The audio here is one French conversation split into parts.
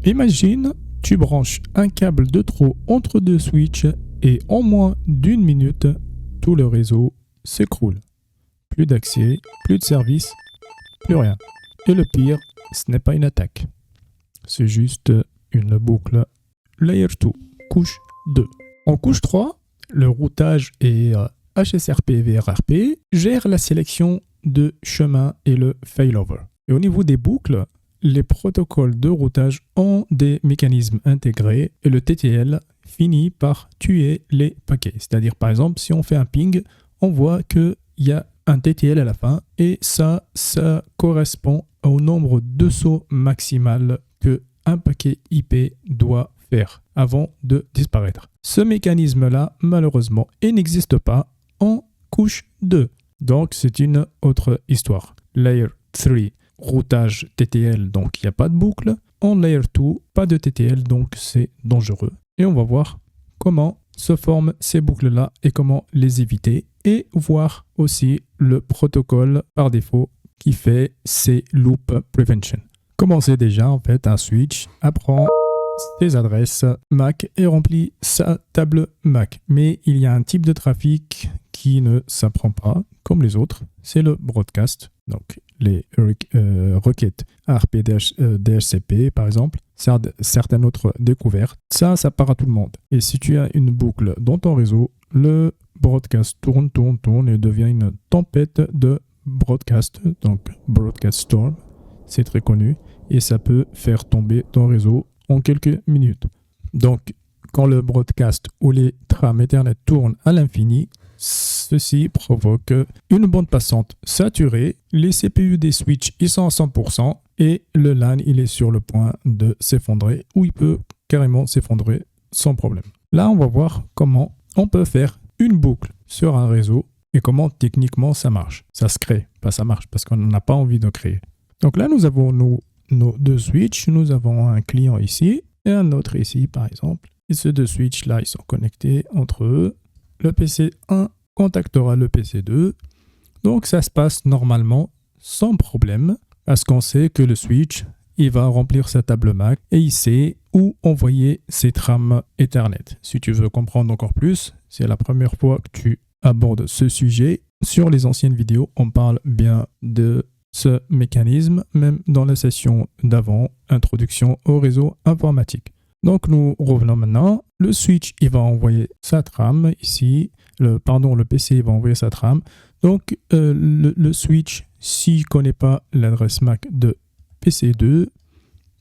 Imagine, tu branches un câble de trop entre deux switches et en moins d'une minute, tout le réseau s'écroule. Plus d'accès, plus de service, plus rien. Et le pire, ce n'est pas une attaque. C'est juste une boucle Layer 2, couche 2. En couche 3, le routage et HSRP VRRP gèrent la sélection de chemin et le failover. Et au niveau des boucles, les protocoles de routage ont des mécanismes intégrés et le TTL finit par tuer les paquets. C'est-à-dire, par exemple, si on fait un ping, on voit qu'il y a un TTL à la fin et ça correspond au nombre de sauts maximal que un paquet IP doit faire avant de disparaître. Ce mécanisme-là, malheureusement, il n'existe pas en couche 2. Donc, c'est une autre histoire. Layer 3, routage TTL, donc il n'y a pas de boucle. En Layer 2, pas de TTL, donc c'est dangereux. Et on va voir comment se forment ces boucles-là et comment les éviter. Et voir aussi le protocole par défaut qui fait ces loop prevention. Commencez déjà, en fait, un switch apprend ses adresses MAC et remplit sa table MAC. Mais il y a un type de trafic qui ne s'apprend pas comme les autres, c'est le broadcast. Donc les requêtes ARP, DHCP par exemple, certaines autres découvertes. Ça part à tout le monde. Et si tu as une boucle dans ton réseau, le broadcast tourne et devient une tempête de broadcast. Donc broadcast storm, c'est très connu et ça peut faire tomber ton réseau en quelques minutes. Donc quand le broadcast ou les trames Ethernet tournent à l'infini, ceci provoque une bande passante saturée, les CPU des switches ils sont à 100% et le LAN il est sur le point de s'effondrer ou il peut carrément s'effondrer sans problème. Là on va voir comment on peut faire une boucle sur un réseau et comment techniquement ça marche. Ça se crée, pas ça marche parce qu'on n'a pas envie de créer. Donc là nous avons nos deux switches, nous avons un client ici et un autre ici par exemple. Et ces deux switches là ils sont connectés entre eux. Le PC1 contactera le PC2. Donc ça se passe normalement sans problème parce qu'on sait que le switch il va remplir sa table MAC et il sait où envoyer ses trames Ethernet. Si tu veux comprendre encore plus, c'est la première fois que tu abordes ce sujet. Sur les anciennes vidéos, on parle bien de ce mécanisme, même dans la session d'avant, introduction au réseau informatique. Donc nous revenons maintenant. Le switch, il va envoyer sa trame ici. Le PC il va envoyer sa trame. Donc le switch, s'il ne connaît pas l'adresse MAC de PC2,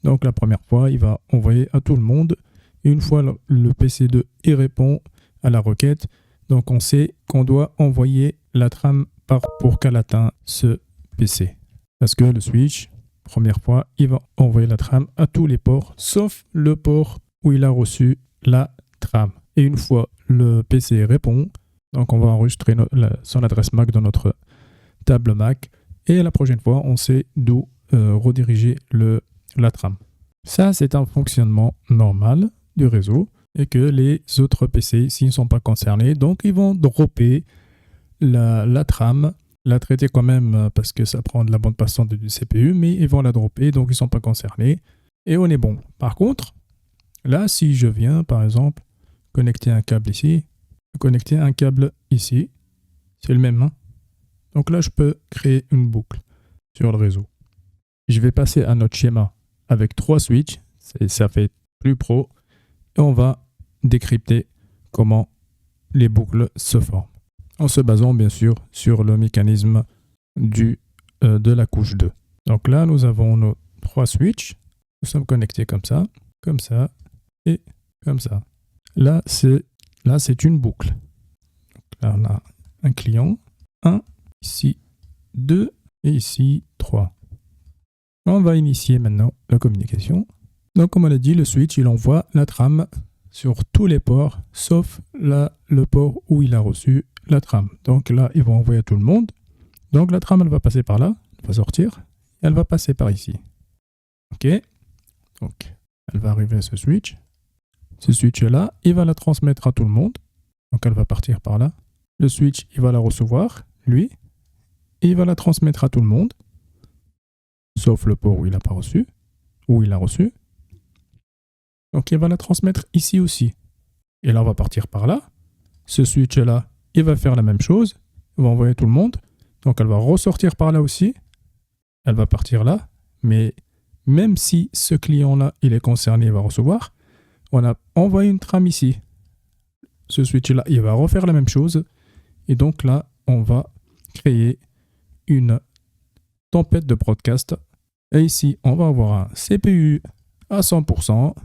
donc la première fois, il va envoyer à tout le monde. Et une fois le PC2 il répond à la requête, donc on sait qu'on doit envoyer la trame pour qu'elle atteigne ce PC. Parce que le switch, première fois, il va envoyer la trame à tous les ports, sauf le port où il a reçu la trame. Et une fois le PC répond, donc on va enregistrer son adresse MAC dans notre table MAC. Et la prochaine fois, on sait d'où rediriger la trame. Ça, c'est un fonctionnement normal du réseau et que les autres PC, s'ils ne sont pas concernés, donc ils vont dropper la trame, la traiter quand même parce que ça prend de la bande passante du CPU, mais ils vont la dropper, donc ils ne sont pas concernés et on est bon. Par contre, là, si je viens, par exemple, connecter un câble ici, connecter un câble ici, c'est le même. Donc là, je peux créer une boucle sur le réseau. Je vais passer à notre schéma avec 3 switches, ça fait plus pro, et on va décrypter comment les boucles se forment. En se basant bien sûr sur le mécanisme de la couche 2. Donc là, nous avons nos 3 switches, nous sommes connectés comme ça et comme ça. Là, c'est une boucle. Donc là, on a un client, 1, ici 2 et ici 3. On va initier maintenant la communication. Donc comme on a dit, le switch il envoie la trame sur tous les ports, sauf le port où il a reçu la trame. Donc là, il va envoyer à tout le monde. Donc la trame, elle va passer par là, elle va sortir, et elle va passer par ici. Ok. Donc elle va arriver à ce switch. Ce switch-là, il va la transmettre à tout le monde. Donc elle va partir par là. Le switch, il va la recevoir, lui, et il va la transmettre à tout le monde. Sauf le port où il n'a pas reçu, où il a reçu. Donc il va la transmettre ici aussi. Et là, on va partir par là. Ce switch-là, il va faire la même chose. Il va envoyer tout le monde. Donc elle va ressortir par là aussi. Elle va partir là. Mais même si ce client-là, il est concerné, il va recevoir, on a envoyé une trame ici. Ce switch-là, il va refaire la même chose. Et donc là, on va créer une tempête de broadcast. Et ici, on va avoir un CPU à 100%.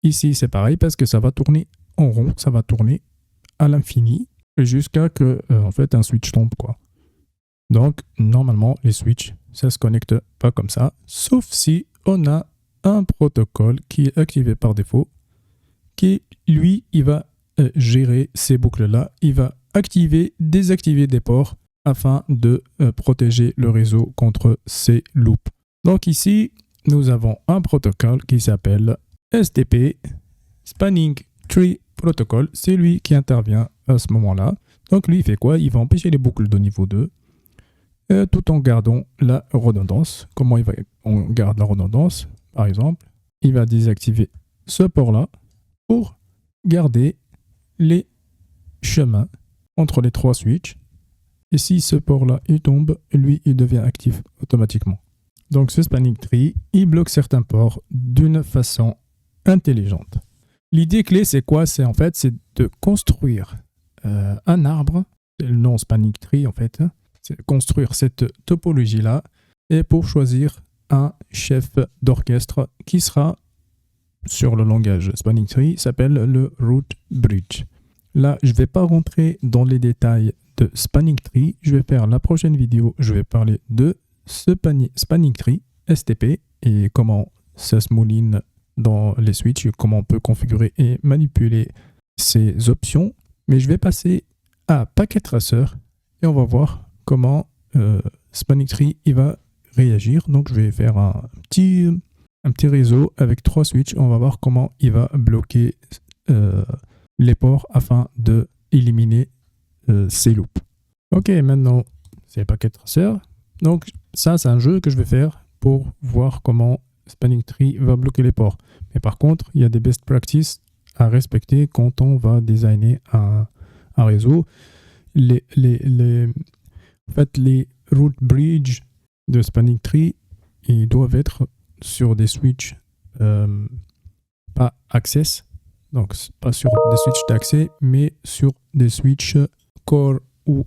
Ici, c'est pareil parce que ça va tourner en rond, ça va tourner à l'infini jusqu'à que en fait un switch tombe quoi. Donc normalement les switches ça se connecte pas comme ça, sauf si on a un protocole qui est activé par défaut, qui lui il va gérer ces boucles là, il va activer, désactiver des ports afin de protéger le réseau contre ces loops. Donc ici nous avons un protocole qui s'appelle STP, Spanning Tree Protocol, c'est lui qui intervient à ce moment-là. Donc lui, il fait quoi? Il va empêcher les boucles de niveau 2 tout en gardant la redondance. Comment on garde la redondance? Par exemple, il va désactiver ce port-là pour garder les chemins entre les trois switches. Et si ce port-là il tombe, lui, il devient actif automatiquement. Donc ce Spanning Tree, il bloque certains ports d'une façon intelligente. L'idée clé, c'est quoi? C'est de construire un arbre, c'est le nom Spanning Tree en fait, c'est construire cette topologie-là et pour choisir un chef d'orchestre qui sera, sur le langage Spanning Tree, s'appelle le Root Bridge. Là, je ne vais pas rentrer dans les détails de Spanning Tree, je vais faire la prochaine vidéo, je vais parler de ce Spanning Tree, STP, et comment ça se mouline dans les switches, comment on peut configurer et manipuler ces options. Mais je vais passer à Packet Tracer et on va voir comment Spanning Tree il va réagir. Donc je vais faire un petit réseau avec 3 switches. On va voir comment il va bloquer les ports afin de éliminer ces loops. Ok, maintenant c'est Packet Tracer. Donc ça c'est un jeu que je vais faire pour voir comment Spanning Tree va bloquer les ports. Mais par contre, il y a des best practices à respecter quand on va designer un réseau. Les root bridge de Spanning Tree, ils doivent être sur des switches pas access, donc pas sur des switches d'accès, mais sur des switches core ou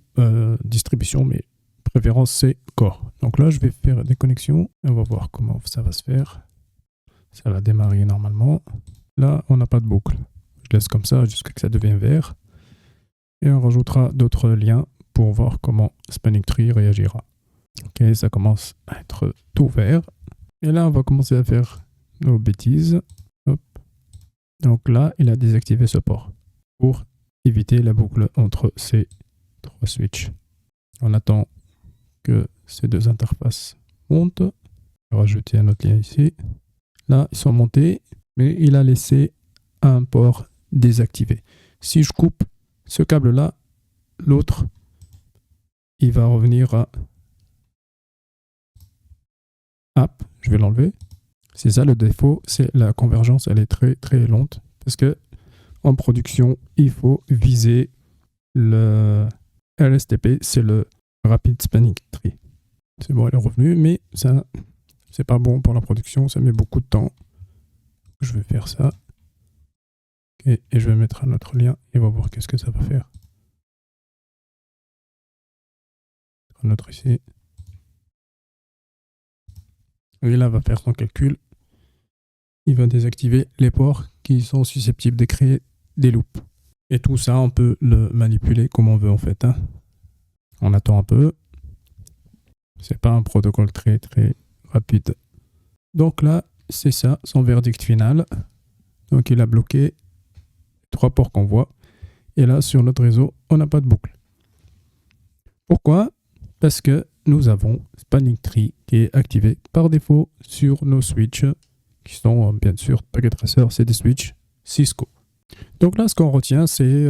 distribution, mais préférence c'est core. Donc là, je vais faire des connexions. On va voir comment ça va se faire. Ça va démarrer normalement. Là, on n'a pas de boucle. Je laisse comme ça jusqu'à ce que ça devienne vert. Et on rajoutera d'autres liens pour voir comment Spanning Tree réagira. Ok, ça commence à être tout vert. Et là, on va commencer à faire nos bêtises. Hop. Donc là, il a désactivé ce port pour éviter la boucle entre ces 3 switches. On attend que ces 2 interfaces montent. On va rajouter un autre lien ici. Là, ils sont montés, mais il a laissé un port désactivé. Si je coupe ce câble-là, l'autre, il va revenir à app. Je vais l'enlever. C'est ça le défaut, c'est la convergence, elle est très très lente parce que en production, il faut viser le RSTP, c'est le Rapid Spanning Tree. C'est bon, elle est revenue, mais ça, c'est pas bon pour la production, ça met beaucoup de temps. Je vais faire ça. Okay, et je vais mettre un autre lien et on va voir qu'est-ce que ça va faire. Un autre ici. Et là, va faire son calcul. Il va désactiver les ports qui sont susceptibles de créer des loops. Et tout ça, on peut le manipuler comme on veut en fait. Hein. On attend un peu. C'est pas un protocole très très rapide. Donc là, c'est ça, son verdict final. Donc il a bloqué 3 ports qu'on voit. Et là, sur notre réseau, on n'a pas de boucle. Pourquoi? Parce que nous avons Spanning Tree qui est activé par défaut sur nos switches, qui sont bien sûr Packet Tracer, c'est des switches Cisco. Donc là, ce qu'on retient, c'est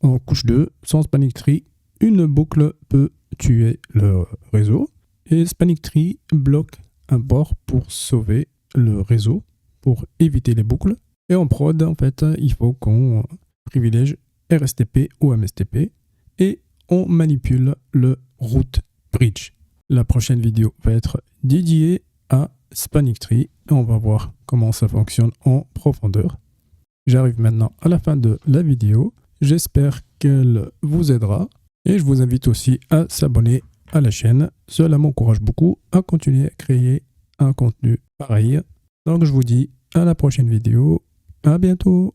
en couche 2, sans Spanning Tree, une boucle peut tuer le réseau. Et Spanning Tree bloque un port pour sauver le réseau, pour éviter les boucles. Et en prod, en fait, il faut qu'on privilège RSTP ou MSTP et on manipule le route bridge. La prochaine vidéo va être dédiée à Spanning Tree et on va voir comment ça fonctionne en profondeur. J'arrive maintenant à la fin de la vidéo. J'espère qu'elle vous aidera et je vous invite aussi à s'abonner à la chaîne. Cela m'encourage beaucoup à continuer à créer un contenu pareil. Donc je vous dis à la prochaine vidéo. À bientôt.